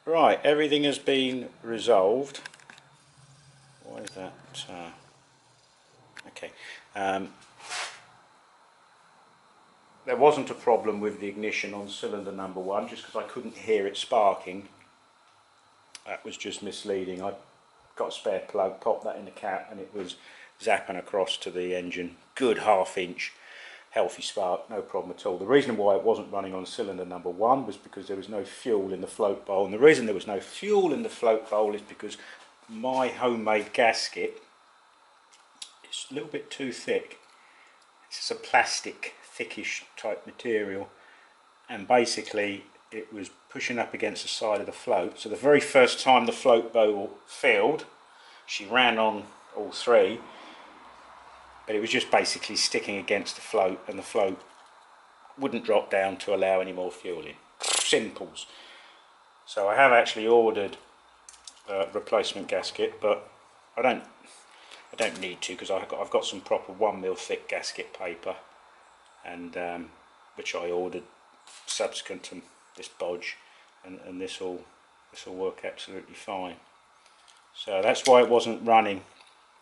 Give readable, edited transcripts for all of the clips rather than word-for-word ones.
Right, everything has been resolved. Why is that? Okay. There wasn't a problem with the ignition on cylinder number 1, just because I couldn't hear it sparking. That was just misleading. I got a spare plug, popped that in the cap, and it was zapping across to the engine. Good half-inch, healthy spark, no problem at all. The reason why it wasn't running on cylinder number 1 was because there was no fuel in the float bowl, and the reason there was no fuel in the float bowl is because my homemade gasket is a little bit too thick. It's just a plastic, thickish type material, and basically it was pushing up against the side of the float. So the very first time the float bowl filled, she ran on all 3, but it was just basically sticking against the float, and the float wouldn't drop down to allow any more fuel in. Simples. So I have actually ordered a replacement gasket, but I don't need to, because I've got some proper 1mm thick gasket paper, and which I ordered subsequent to this bodge, and this will work absolutely fine. So that's why it wasn't running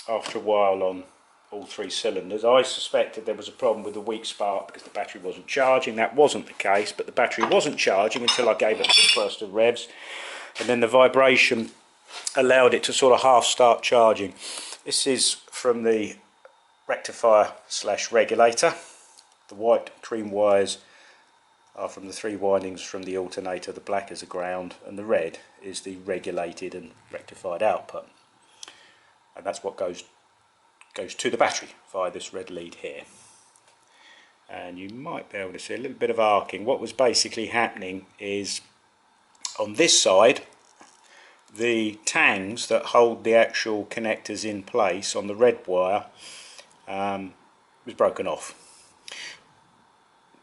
after a while on all 3 cylinders. I suspected there was a problem with the weak spark because the battery wasn't charging. That wasn't the case, but the battery wasn't charging until I gave it a burst of revs, and then the vibration allowed it to sort of half start charging. This is from the rectifier / regulator. The white cream wires are from the 3 windings from the alternator, the black is the ground, and the red is the regulated and rectified output. And that's what goes to the battery via this red lead here. And you might be able to see a little bit of arcing. What was basically happening is, on this side, the tangs that hold the actual connectors in place on the red wire was broken off.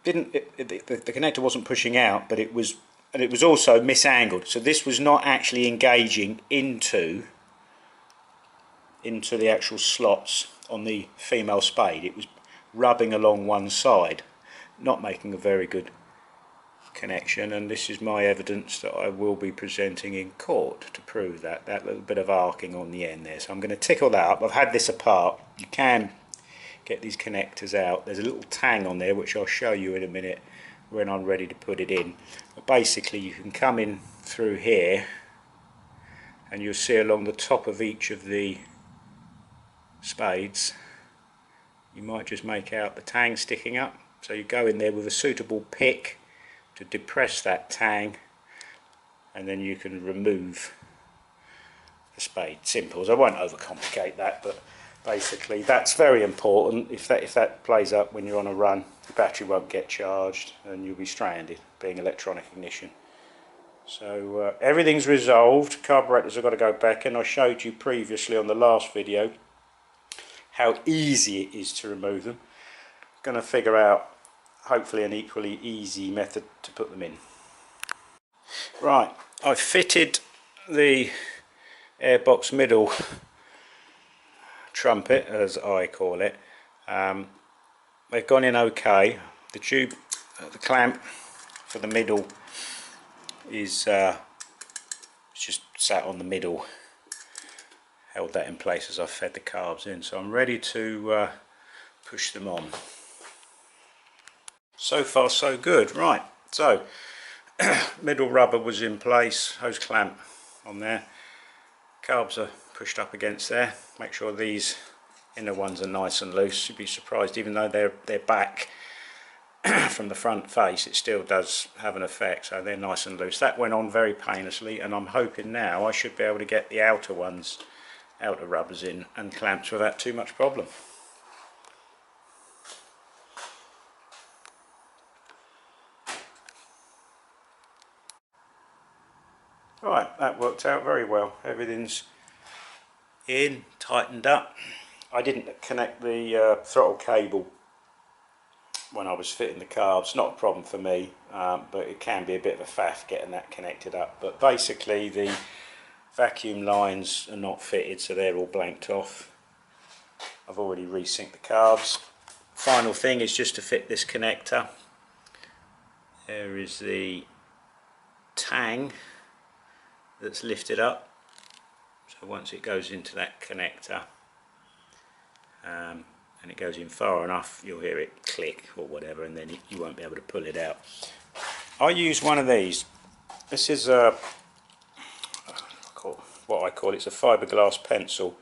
The connector wasn't pushing out, but it was also misangled, so this was not actually engaging into the actual slots on the female spade. It was rubbing along one side, not making a very good connection, and this is my evidence that I will be presenting in court to prove that little bit of arcing on the end there. So I'm going to tickle that up. I've had this apart. You can get these connectors out. There's a little tang on there which I'll show you in a minute when I'm ready to put it in. But basically you can come in through here, and you'll see along the top of each of the spades you might just make out the tang sticking up. So you go in there with a suitable pick to depress that tang, and then you can remove the spade. Simple. I won't overcomplicate that, but basically that's very important. If that plays up when you're on a run, the battery won't get charged and you'll be stranded, being electronic ignition. So everything's resolved. Carburetors have got to go back in. I showed you previously on the last video how easy it is to remove them. Going to figure out hopefully an equally easy method to put them in. Right, I've fitted the airbox middle trumpet, as I call it. They've gone in okay. The tube, the clamp for the middle is just sat on the middle, held that in place as I fed the carbs in. So I'm ready to push them on. So far so good. Right, so middle rubber was in place, hose clamp on there, carbs are pushed up against there. Make sure these inner ones are nice and loose. You'd be surprised, even though they're back from the front face, it still does have an effect. So they're nice and loose. That went on very painlessly, and I'm hoping now I should be able to get the outer rubbers in and clamps without too much problem. Right, that worked out very well. Everything's in, tightened up. I didn't connect the throttle cable when I was fitting the carbs. Not a problem for me, but it can be a bit of a faff getting that connected up. But basically the vacuum lines are not fitted, so they're all blanked off. I've already resynced the carbs. Final thing is just to fit this connector. There is the tang that's lifted up. So once it goes into that connector and it goes in far enough, you'll hear it click or whatever, and then you won't be able to pull it out. I use one of these. This is what I call it's a fiberglass pencil.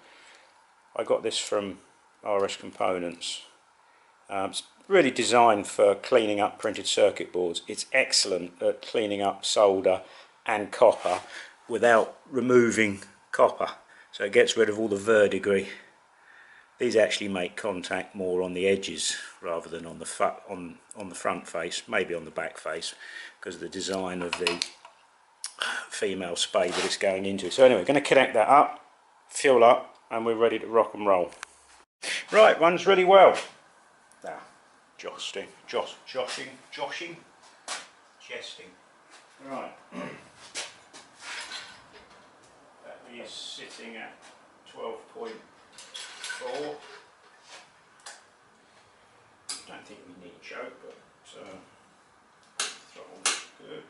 I got this from RS Components. It's really designed for cleaning up printed circuit boards. It's excellent at cleaning up solder and copper without removing copper, so it gets rid of all the verdigris. These actually make contact more on the edges rather than on the front face, maybe on the back face, because of the design of the female spade that it's going into. So anyway, going to connect that up, fuel up, and we're ready to rock and roll. Right, runs really well. Now, joshing. Right. That is sitting at 12.4. Don't think we need choke, but throttle's good.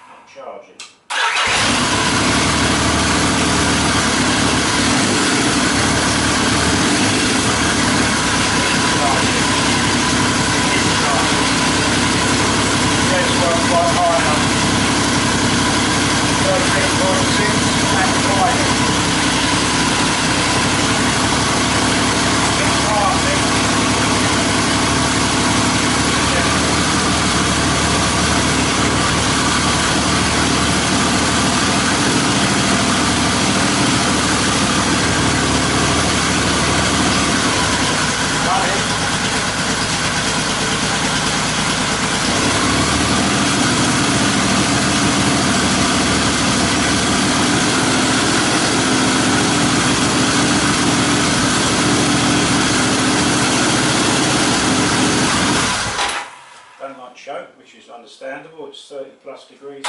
Not charging. Which is understandable, it's 30 plus degrees.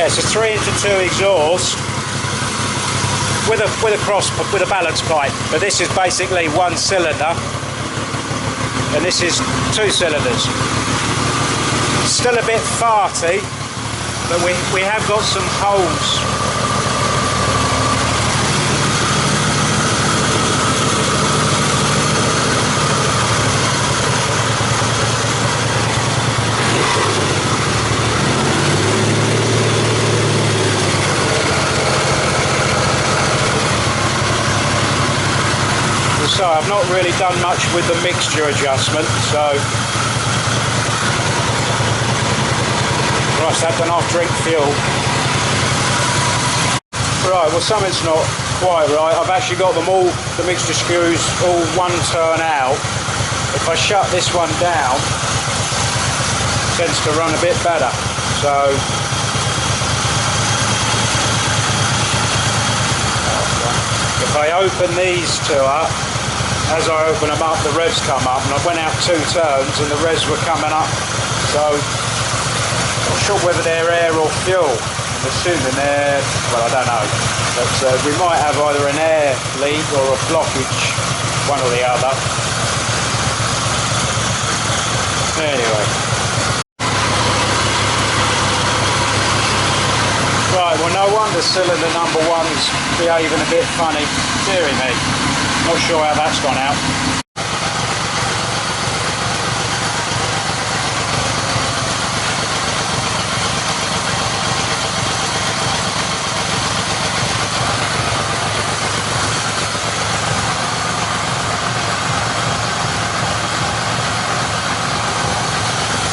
It's a 3 into 2 exhaust with a balance pipe, but this is basically one cylinder and this is 2 cylinders. Still a bit farty, but we have got some holes. So I've not really done much with the mixture adjustment, so right, had enough drink fuel. Right, well something's not quite right. I've actually got them all, the mixture screws, all one turn out. If I shut this one down, it tends to run a bit better. So if I open these two up, as I open them up, the revs come up, and I went out 2 turns and the revs were coming up. So, not sure whether they're air or fuel. I'm assuming they're, well, I don't know. But we might have either an air leak or a blockage, one or the other. Anyway. Right, well, no wonder cylinder number 1's behaving a bit funny. Dearie me. Not sure how that's gone out.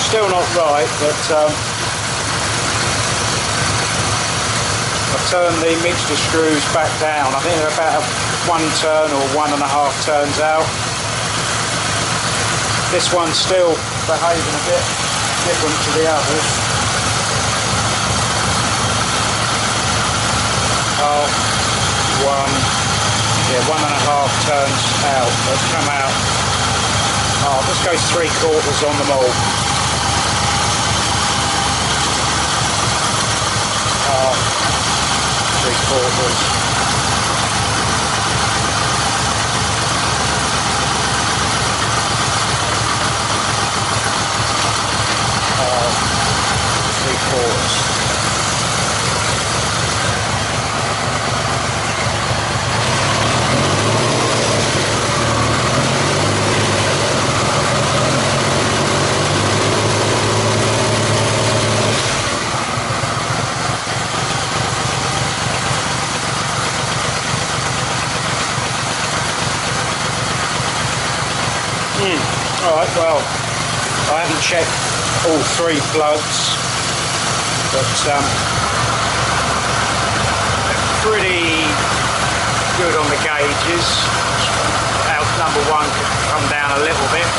Still not right, but I turn the mixture screws back down. I think they're about 1 turn or 1.5 turns out. This one's still behaving a bit different to the others. Oh, 1.5 turns out. Let's come out. Oh, this goes 3/4 on them all. Oh, 3/4. Alright, well, I haven't checked all 3 plugs, but they're pretty good on the gauges. Out number 1 could come down a little bit.